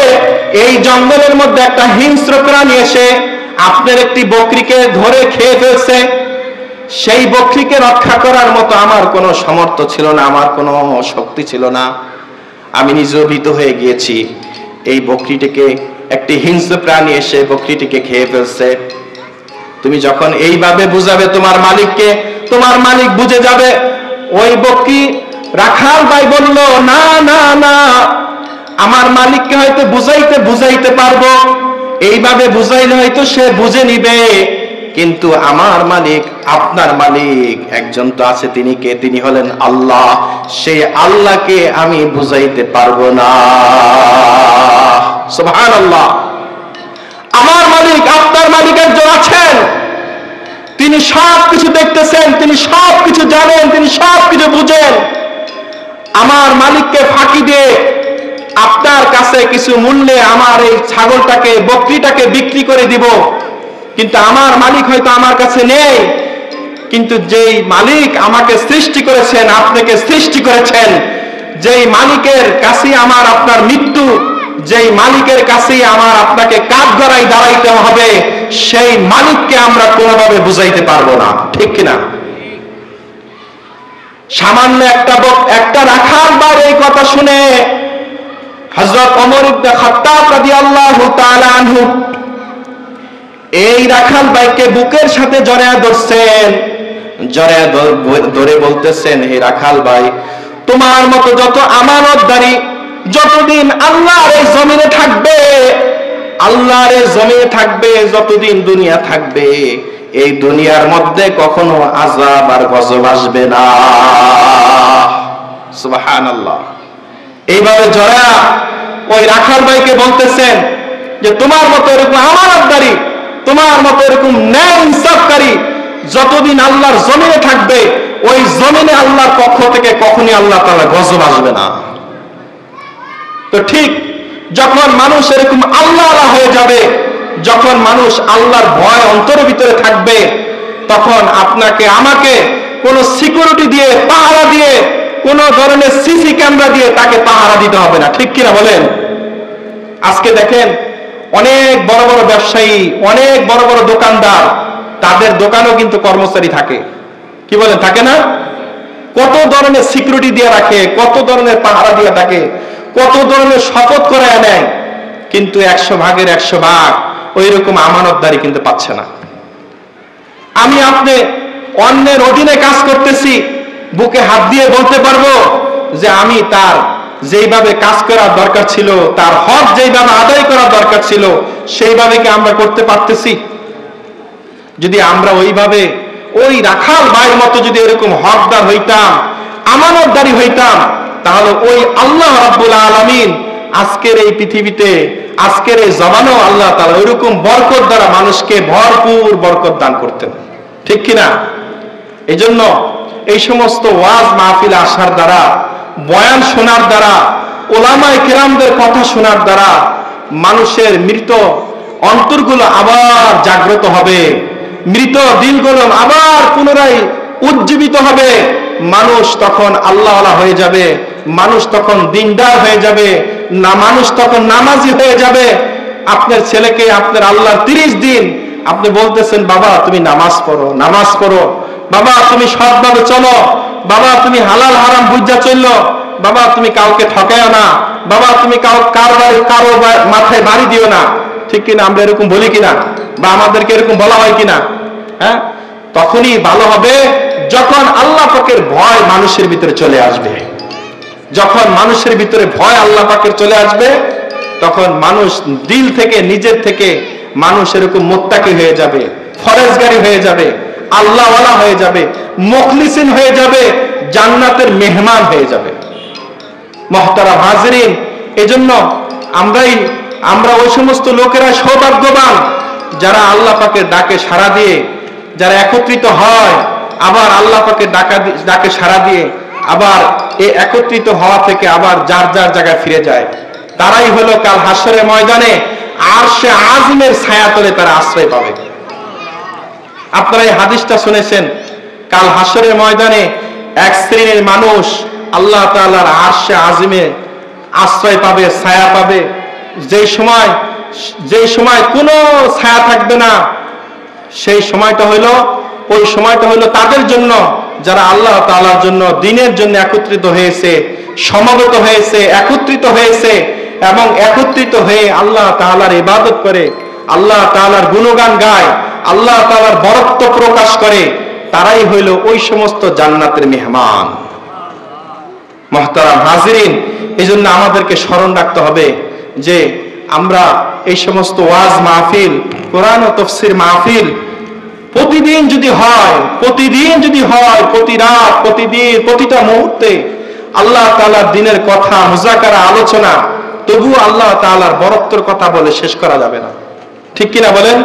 এই জঙ্গলের মধ্যে একটা হিংস্র প্রাণী এসে আপনার একটি বকরিকে ধরে খেয়ে ফেলছে। সেই বকরিকে রক্ষা করার মতো আমার কোনো সামর্থ্য ছিল না, আমার কোনো শক্তি ছিল না, আমি নিজেও ভীত হয়ে গিয়েছি। এই বকরিটিকে একটি হিংস্র প্রাণী এসে বকরিটিকে খেয়ে ফেলছে। তুমি যখন এইভাবে বুঝাবে তোমার মালিককে, তোমার মালিক বুঝে যাবে। ওই বকরি রাখাল ভাই বলল, না না না, আমার মালিককে হয়তো বুঝাইতে পারবো, এইভাবে বুঝাইলে হয়তো সে বুঝে নিবে, কিন্তু আমার মালিক, আপনার মালিক একজন তো আছে, তিনি কে? তিনি হলেন আল্লাহ। সেই আল্লাহকে আমি বুঝাইতে পারবো না। সুবহানাল্লাহ। আমার মালিক, আপনার মালিক একজন আছেন, তিনি সব কিছু দেখতেছেন, তিনি সব কিছু জানেন, তিনি সব কিছু বুঝেন। আমার মালিককে ফাঁকি দিয়ে আপনার কাছে কিছু মূল্যে আমার এই ছাগলটাকে, বকরিটাকে বিক্রি করে দিব, কিন্তু আমার মালিক হয়তো আমার কাছে নেই। কিন্তু যেই মালিক আমাকে সৃষ্টি করেছেন, আপনাকে সৃষ্টি করেছেন, যেই মালিকের কাছে আমার আপনার মৃত্যু, যেই মালিকের কাছে আমার আপনাকে কাঠগড়ায় দাঁড়াইতে হবে, সেই মালিককে আমরা কোনোভাবে বুঝাইতে পারবো না, ঠিক কিনা? সামান্য একটা রাখাল বার এই কথা শুনে হযরত ওমর ইবনে খাত্তাব রাদিয়াল্লাহু তাআলা আনহু এই রাখাল ভাইকে বুকের সাথে জড়ায়া ধরছেন, জড়ায়া ধরে বলতেছেন, হে রাখাল ভাই, তোমার মতো যত আমানতদারি যতদিন আল্লাহর এই জমিনে থাকবে, আল্লাহর এই জমিনে থাকবে, যতদিন দুনিয়া থাকবে, এই দুনিয়ার মধ্যে কখনো আযাব আর গজব আসবে না। সুবহানাল্লাহ। এইভাবে জড়া ওই রাখাল ভাইকে বলতেছেন যে তোমার মতো এরকম আমানতদারি, তোমার মতো এরকম ন্যায় ইনসাফকারী যতদিন আল্লাহর জমিনে থাকবে, ওই জমিনে আল্লাহর পক্ষ থেকে কখনই আল্লাহ তাআলা গজব আসবে না। তো ঠিক যখন মানুষ এরকম আল্লাহওয়ালা হয়ে যাবে, যখন মানুষ আল্লাহর ভয় অন্তরের ভিতরে থাকবে, তখন আপনাকে আমাকে কোন সিকিউরিটি দিয়ে, পাহারা দিয়ে, কোন ধরনের সিসি ক্যামেরা দিয়ে তাকে পাহারা দিতে হবে না। ঠিক কিনা বলেন? আজকে দেখেন অনেক বড় বড় ব্যবসায়ী, অনেক বড় বড় দোকানদার, তাদের দোকানেও কিন্তু কর্মচারী থাকে। কি বলেন, থাকে না? কত ধরনের সিকিউরিটি দিয়ে রাখে, কত ধরনের পাহারা দিয়ে থাকে, কত ধরনের শপথ করে নেয়, কিন্তু 100 ভাগের 100 ভাগ ওই রকম আমানতদারি কিন্তু পাচ্ছে না। আমি আপনি অন্যের অধীনে কাজ করতেছি, বুকে হাত দিয়ে বলতে পারবো যে আমি তার যেইভাবে কাজ করার দরকার ছিল, তার হক যেইভাবে আদায় করার দরকার ছিল, সেইভাবে কি আমরা করতে পারতেছি? যদি আমরা ওইভাবে ওই রাখাল ভাইয়ের মতো যদি এরকম হকদার হইতাম, আমানতদারি হইতাম, তাহলে ওই আল্লাহ রাব্বুল আলামিন আজকের এই পৃথিবীতে, আজকের এই জমানেও আল্লাহ তাআলা ওইরকম বরকত দ্বারা মানুষকে ভরপুর বরকত দান করতেন। ঠিক কিনা? এই জন্য এই সমস্ত ওয়াজ মাহফিল আসার দ্বারা, বয়ান শোনার দ্বারা, ওলামায়ে কেরামদের কথা শোনার দ্বারা মানুষের মৃত অন্তরগুলো আবার জাগ্রত হবে, মৃত দিলগুলো আবার পুনরায় উজ্জীবিত হবে। মানুষ তখন আল্লাহওয়ালা হয়ে যাবে, মানুষ তখন দিনদার হয়ে যাবে, না মানুষ তখন নামাজি হয়ে যাবে। আপনার ছেলেকে আপনার আল্লাহর 30 দিন আপনি বলতেছেন, বাবা তুমি নামাজ পড়ো, নামাজ পড়ো, বাবা তুমি সৎভাবে চলো, বাবা তুমি হালাল হারাম বুঝা চললো, বাবা তুমি কাউকে ঠকায়ো না, বাবা তুমি কারো মাথায় বাড়ি দিও না। ঠিক কিনা? আমরা এরকম বলি কিনা, বা আমাদেরকে এরকম বলা হয় কিনা? হ্যাঁ, তখনই ভালো হবে যখন আল্লাহ পাকের ভয় মানুষের ভিতরে চলে আসবে। যখন মানুষের ভিতরে ভয় আল্লাহ পাকের চলে আসবে, তখন মানুষ দিল থেকে, নিজের থেকে মানুষ এরকম মুত্তাকি হয়ে যাবে, ফরেজগারি হয়ে যাবে, আল্লাহওয়ালা হয়ে যাবে, মুখলিসিন হয়ে যাবে, জান্নাতের মেহমান হয়ে যাবে। মুহতারাম হাজিরিন, এজন্য আমরা ওই সমস্ত লোকেরা সৌভাগ্যবান যারা আল্লাহ পাকের ডাকে সাড়া দিয়ে, যারা একত্রিত হয়, আবার আল্লাহ পাকের ডাকে সাড়া দিয়ে আবার এই একত্রিত হওয়া থেকে আবার যার যার জায়গায় ফিরে যায়। তারাই হলো কাল হাশরের ময়দানে আরশে আজিমের ছায়াতলে তারা আশ্রয় পাবে। আপনারা এই হাদিসটা শুনেছেন, কাল হাশরের ময়দানে এক শ্রেণীর মানুষ আল্লাহ তাআলার আরশে আজিমে আশ্রয় পাবে, ছায়া পাবে, যেই সময় কোনো ছায়া থাকবে না। সেই সময়টা হলো, ওই সময়টা হলো তাদের জন্য যারা আল্লাহ তাআলার জন্য, দ্বীনের জন্য একত্রিত হয়েছে, সমবেত হয়েছে, একত্রিত হয়েছে, এবং একত্রিত হয়ে আল্লাহ তাআলার ইবাদত করে, আল্লাহ তাআলার গুণগান গায়, আল্লাহ তাআলার বরত্ব প্রকাশ করে। তারাই হইল ওই সমস্ত জান্নাতের মেহমান। মুহতারাম হাজিরিন, এই জন্য আমাদেরকে স্মরণ রাখতে হবে যে আমরা এই সমস্ত ওয়াজ মাহফিল, কোরআন ও তাফসীর মাহফিল প্রতিদিন যদি হয়, প্রতি রাত, প্রতিদিন, প্রতিটা মুহূর্তে আল্লাহ তাআলার দ্বীনের কথা, মুযাকারা, আলোচনা, তবু আল্লাহ তাআলার বরত্বের কথা বলে শেষ করা যাবে না। ঠিক কিনা বলেন?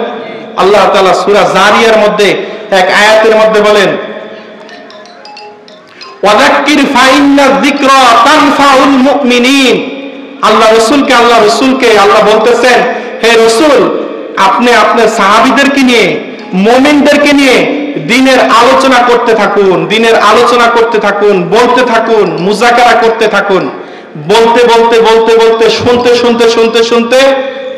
আল্লাহ তাআলা সূরা জারিয়ার মধ্যে এক আয়াতের মধ্যে বলেন, ওয়াযাক্কির ফাইন্না যিকরা তানফাউল মুমিনিন। আল্লাহ রাসূলকে আল্লাহ বলতেছেন, হে রাসূল, আপনি আপনার সাহাবীদেরকে নিয়ে, মুমিনদেরকে নিয়ে দ্বীনের আলোচনা করতে থাকুন, দ্বীনের আলোচনা করতে থাকুন, বলতে থাকুন, মুযাকারা করতে থাকুন। বলতে শুনতে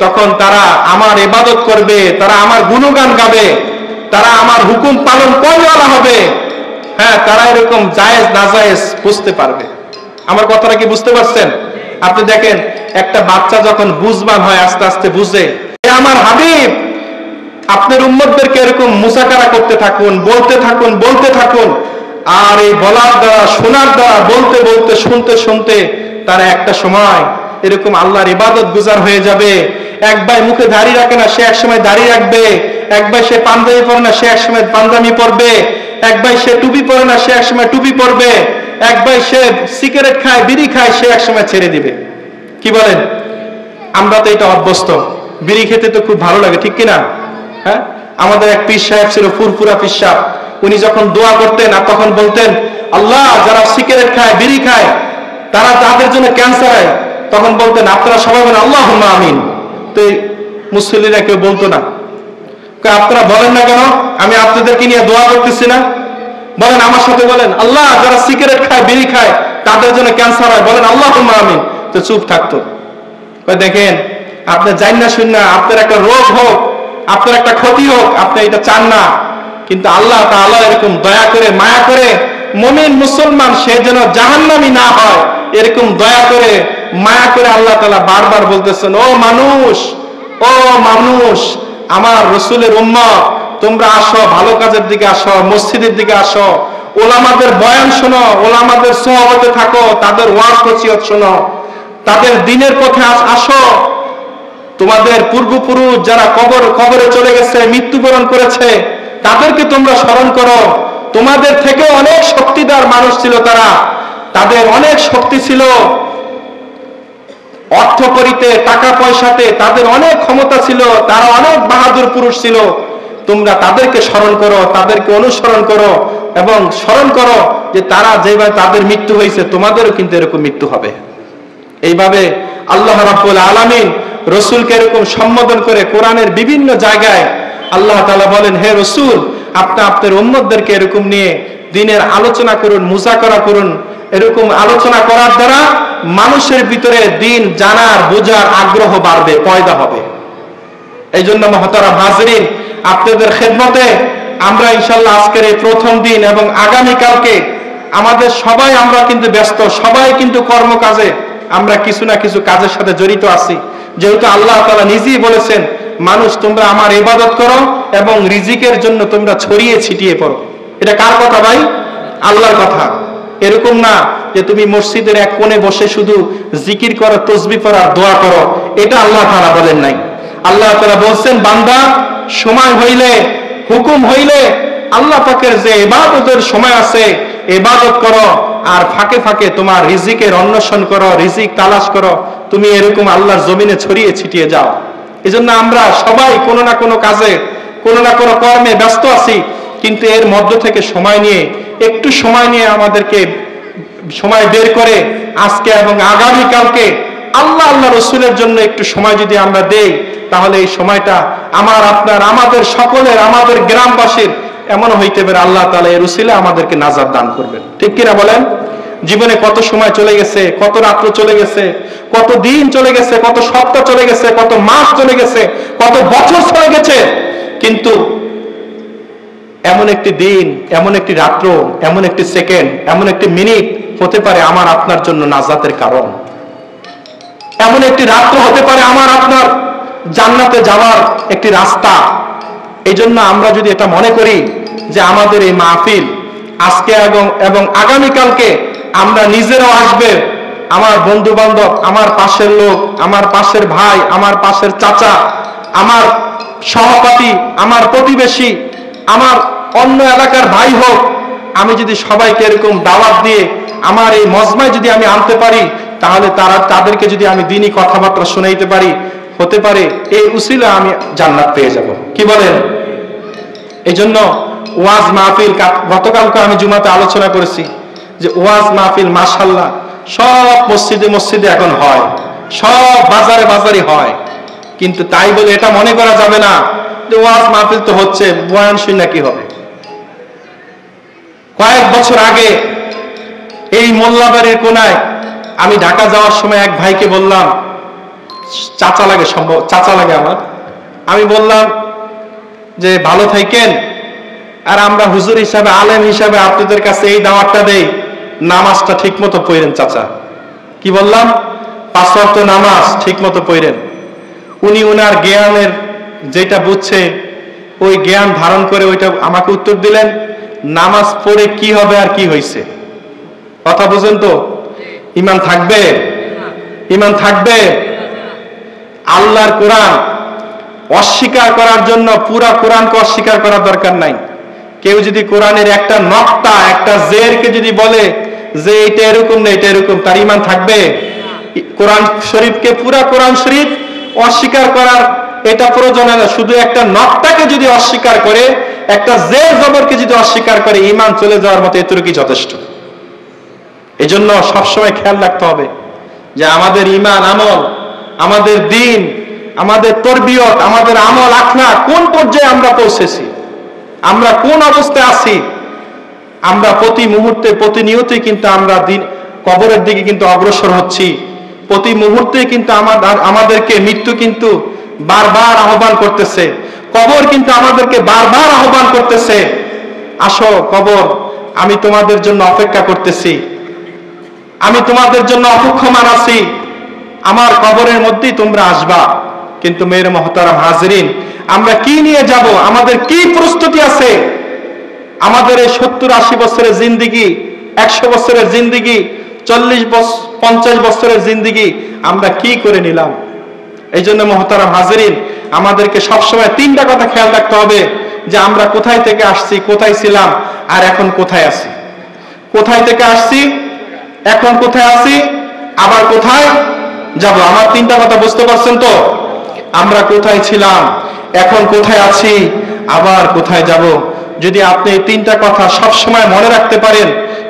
তখন তারা আমার ইবাদত করবে, তারা আমার গুণগান গাবে, তারা আমার হুকুম পালন করাওয়ালা হবে। হ্যাঁ, তারা এরকম জায়েজ নাজায়েজ বুঝতে পারবে। আমার কথাটা কি বুঝতে পারছেন? আপনি দেখেন, একটা বাচ্চা যখন বুঝবান হয়, আস্তে আস্তে বুঝে, আমার হাবিব আপনার উম্মতদেরকে এরকম মুসাকারা করতে থাকুন, বলতে থাকুন। আর এই বলার দ্বারা, শোনার দ্বারা, বলতে বলতে, শুনতে শুনতে তারা একটা সময় এরকম আল্লাহর ইবাদত গুজার হয়ে যাবে। এক ভাই মুখে দাড়ি রাখে না, সে এক সময় দাড়ি রাখবে। এক ভাই সে পাঞ্জাবি পরে না, সে এক সময় পাঞ্জাবি পরবে। এক ভাই সে টুপি পরে না, সে এক সময় টুপি পরবে। এক ভাই সে সিগারেট খায়, বিড়ি খায়, সে এক সময় ছেড়ে দিবে। কি বলেন? আমরা তো এটা অভ্যস্ত। বিড়ি খেতে তো খুব ভালো লাগে, ঠিক কিনা? হ্যাঁ, আমাদের এক পীর সাহেব ছিল, ফুরফুরা পীর সাহেব। উনি যখন দোয়া করতেন আর তখন বলতেন, আল্লাহ যারা সিগারেট খায়, বিড়ি খায়, তারা তাদের জন্য ক্যান্সার হয়, তখন বলতেন আপনারা সবাই বলেন আল্লাহুম্মা আমিন। তো মুসল্লিরা কেউ বলতো না। আপনারা বলেন না কেন? আমি আপনাদেরকে নিয়ে দোয়া করতেছি না? বলেন আমার সাথে, বলেন আল্লাহ যারা সিগারেট খায়, বিড়ি খায়, তাদের জন্য ক্যান্সার হয়, বলেন আল্লাহুম্মা আমিন। তো চুপ থাকতো। দেখেন, আপনি জানেন না, শুন না, আপনার একটা রোগ হোক, আপনার একটা ক্ষতি হোক, আপনি এটা চান না, কিন্তু আল্লাহ তাআলা এরকম দয়া করে, মায়া করে, মুমিন মুসলমান সে যেন জাহান্নামী না হয়, এরকম দয়া করে, মায়া করে আল্লাহ তাআলা বারবার বলতেছেন, ও মানুষ, আমার রাসূলের উম্মত, তোমরা আসো, ভালো কাজের দিকে আসো, মসজিদের দিকে আসো, ওলামাদের বয়ান শোনো, ওলামাদের সোহবতে থাকো, তাদের ওয়াজ নসিহত শোনো, তাদের দ্বীনের পথে আসো। তোমাদের পূর্বপুরুষ যারা কবরে চলে গেছে, মৃত্যুবরণ করেছে, তাদেরকে তোমরা স্মরণ করো। তোমাদের থেকে অনেক শক্তিদার মানুষ ছিল তারা, তাদের অনেক শক্তি ছিল, অর্থ করিতে, টাকা পয়সাতে তাদের অনেক ক্ষমতা ছিল, তারা অনেক বাহাদুর পুরুষ ছিল। তোমরা তাদেরকে স্মরণ করো, তাদেরকে অনুসরণ করো এবং স্মরণ করো যে তারা যেভাবে তাদের মৃত্যু হয়েছে, তোমাদেরও কিন্তু এরকম মৃত্যু হবে। এইভাবে আল্লাহ রাব্বুল আলামিন রাসূলকে এরকম সম্বোধন করে কোরআনের বিভিন্ন জায়গায় আল্লাহ তাআলা বলেন, হে রাসূল, আপনি আপনার উম্মতদেরকে এরকম নিয়ে দ্বীনের আলোচনা করুন, মুযাকারা করুন। এরকম আলোচনা করার দ্বারা মানুষের ভিতরে দ্বীন জানার, বোঝার আগ্রহ বাড়বে, পয়দা হবে। এই জন্য মুহতারাম হাজরিন, আপনাদের খেদমতে আমরা ইনশাআল্লাহ আজকের এই প্রথম দিন এবং আগামীকালকে আমাদের সবাই, আমরা কিন্তু ব্যস্ত, সবাই কিন্তু কর্মকাজে, আমরা কিছু না কিছু কাজের সাথে জড়িত আছি। যেহেতু আল্লাহ তাআলা নিজেই বলেছেন, মানুষ তোমরা আমার ইবাদত করো এবং রিজিকের জন্য তোমরা ছড়িয়ে ছিটিয়ে পড়ো। এটা কার কথা ভাই? আল্লাহর কথা। এরকম না যে তুমি মসজিদের এক কোণে বসে শুধু জিকির করো, তাসবিহ পড়ো, দোয়া করো। এটা আল্লাহ তাআলা বলেন নাই। আল্লাহ তাআলা বলছেন, বান্দা সময় হইলে, হুকুম হইলে, আল্লাহ পাকের যে ইবাদতের সময় আছে, ইবাদত করো, আর ফাঁকে ফাঁকে তোমার রিজিকের অন্বেষণ করো, রিজিক তালাশ করো। তুমি এরকম আল্লাহর জমিনে ছড়িয়ে ছিটিয়ে যাও। এজন্য আমরা সবাই কোনো না কোনো কাজে, কোনো না কোনো কর্মে ব্যস্ত আছি, কিন্তু এর মধ্য থেকে সময় নিয়ে, একটু সময় নিয়ে আমাদেরকে সময় বের করে আজকে এবং আগামীকালকে আল্লাহ রাসূলের জন্য একটু সময় যদি আমরা দেই, তাহলে এই সময়টা আমার, আপনার, আমাদের সকলের, আমাদের গ্রামবাসীর এমন হইতে পারে আল্লাহ তাআলা এর উসিলা আমাদেরকে নাজাত দান করবেন। ঠিক কিনা বলেন? জীবনে কত সময় চলে গেছে, কত রাত্র চলে গেছে, কত দিন চলে গেছে, কত সপ্তাহ চলে গেছে, কত মাস চলে গেছে, কত বছর চলে গেছে, কিন্তু এমন একটি দিন, এমন একটি রাত্র, এমন একটি সেকেন্ড, এমন একটি মিনিট হতে পারে আমার আপনার জন্য নাজাতের কারণ। এমন একটি রাত্র হতে পারে আমার আপনার জান্নাতে যাওয়ার একটি রাস্তা। এই জন্য আমরা যদি এটা মনে করি যে আমাদের এই মাহফিল আজকে এবং আগামীকালকে আমরা নিজেরাও আসবে, আমার বন্ধু বান্ধব, আমার পাশের লোক, আমার পাশের ভাই, আমার পাশের চাচা, আমার সহপাঠী, আমার প্রতিবেশী, আমার অন্য এলাকার ভাই হোক, আমি যদি সবাইকে এরকম দাওয়াত দিয়ে আমার এই মজমায় যদি আমি আনতে পারি, তাহলে তাদেরকে যদি আমি দ্বীনি কথাবার্তা শোনাইতে পারি, হতে পারে এই উসিলা আমি জান্নাত পেয়ে যাব। কি বলেন? এই জন্য ওয়াজ মাহফিল, গতকালকে আমি জুমাতে আলোচনা করেছি যে ওয়াজ মাহফিল মাশাআল্লাহ সব মসজিদে মসজিদে এখন হয়, সব বাজারে বাজারে হয়, কিন্তু তাই বলে এটা মনে করা যাবে না যে ওয়াজ মাহফিল তো হচ্ছে, বয়ান শুনে কি হবে। কয়েক বছর আগে এই মোল্লাবাড়ির কোনায় আমি ঢাকা যাওয়ার সময় এক ভাইকে বললাম, চাচা লাগে আমার, আমি বললাম যে ভালো থাকেন, আর আমরা হুজুর হিসাবে, আলেম হিসাবে আপনাদের কাছে এই দাওয়াতটা দেই, নামাজটা ঠিক মতো পড়েন চাচা। কি বললাম? 5 ওয়াক্ত নামাজ ঠিক মতো পড়েন। উনি উনার জ্ঞানের যেটা বুঝছে ওই জ্ঞান ধারণ করে ওইটা আমাকে উত্তর দিলেন, নামাজ পড়ে কি হবে আর কি হয়েছে? কথা বুঝেন তো? ঈমান থাকবে? ঈমান থাকবে? আল্লাহর কোরআন অস্বীকার করার জন্য পুরা কোরআনকে অস্বীকার করার দরকার নাই। কেউ যদি কোরআনের একটা নকতা, একটা জেরকে যদি বলে যে এটা এরকম না এটা এরকম, তার ঈমান থাকবে? কোরআন শরীফকে, পুরা কোরআন শরীফ অস্বীকার করার এটা প্রয়োজন না, শুধু একটা নকতাকে যদি অস্বীকার করে, একটা জের জবরকে যদি অস্বীকার করে, ঈমান চলে যাওয়ার মতো এতটুকুই যথেষ্ট। এই জন্য সবসময় খেয়াল রাখতে হবে যে আমাদের ঈমান আমল, আমাদের দ্বীন, আমাদের তরবিয়ত, আমাদের আমল আখলাক কোন পর্যায়ে আমরা পৌঁছেছি, আমরা কোন অবস্থায় আছি। আমরা প্রতি মুহূর্তে প্রতিনিয়ত কিন্তু আমরা কবরের দিকে কিন্তু অগ্রসর হচ্ছি। প্রতি মুহূর্তে কিন্তু আমাদেরকে মৃত্যু কিন্তু বারবার আহ্বান করতেছে, কবর কিন্তু আমাদেরকে বারবার আহ্বান করতেছে, আসো কবর, আমি তোমাদের জন্য অপেক্ষা করতেছি, আমি তোমাদের জন্য অপেক্ষমান আছি, আমার কবরের মধ্যেই তোমরা আসবা। কিন্তু মেয়ের মহতারাম হাজরিন, আমরা কি নিয়ে যাব? আমাদের কি প্রস্তুতি আছে? আমাদের এই 70-80 বছরের জিন্দিগি, 100 বছরের জিন্দিগি, 40-50 বছরের জিন্দিগি আমরা কি করে নিলাম? এই জন্য মহতারাম হাজরিন, আমাদেরকে সবসময় 3টা কথা খেয়াল রাখতে হবে যে আমরা কোথায় থেকে আসছি, কোথায় ছিলাম, আর এখন কোথায় আছি। কোথায় থেকে আসছি, এখন কোথায় আছি, আবার কোথায় যাব। আমার 3টা কথা বুঝতে পারছেন তো? আমরা কোথায় ছিলাম, এখন কোথায় আছি, আবার কোথায় যাব। যদি আপনি এই 3টা কথা সব সময় মনে রাখতে পারেন,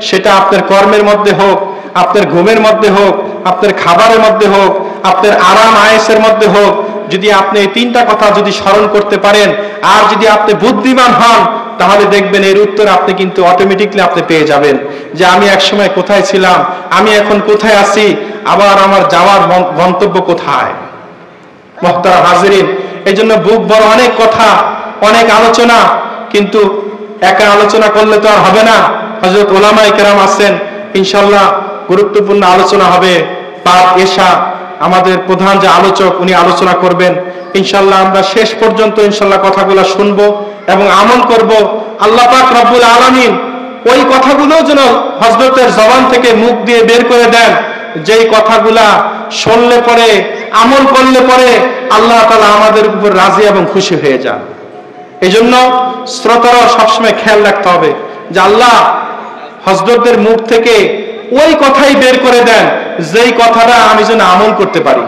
সেটা আপনার কর্মের মধ্যে হোক, আপনার ঘুমের মধ্যে হোক, আপনার খাবারের মধ্যে হোক, আপনার আরাম আয়েশের মধ্যে হোক, যদি আপনি এই 3টা কথা যদি স্মরণ করতে পারেন, আর যদি আপনি বুদ্ধিমান হন, তাহলে দেখবেন এর উত্তর আপনি কিন্তু অটোমেটিকলি আপনি পেয়ে যাবেন যে আমি একসময় কোথায় ছিলাম, আমি এখন কোথায় আছি, আবার আমার যাওয়ার গন্তব্য কোথায়। মুহতারাম হাজিরিন, এই জন্য বুক বড় অনেক কথা, অনেক আলোচনা, কিন্তু একা আলোচনা করলে তো আর হবে না। হযরত উলামায়ে কেরাম আছেন, ইনশাআল্লাহ গুরুত্বপূর্ণ আলোচনা হবে। পাক এশা আমাদের প্রধান যে আলোচক, উনি আলোচনা করবেন। ইনশাআল্লাহ আমরা শেষ পর্যন্ত ইনশাআল্লাহ কথাগুলো শুনবো এবং আমল করব। আল্লাহ পাক রব্বুল আলামিন ওই কথাগুলো যেন হযরতের জবান থেকে মুখ দিয়ে বের করে দেন, যেই কথাগুলা শুনলে পরে, আমল করলে পরে আল্লাহ তাআলা আমাদের উপর রাজি এবং খুশি হয়ে যান। এই জন্য শ্রোতারা সবসময় খেয়াল রাখতে হবে যে আল্লাহ হযরতদের মুখ থেকে ওই কথাই বের করে দেন যেই কথাটা আমি যেন আমল করতে পারি।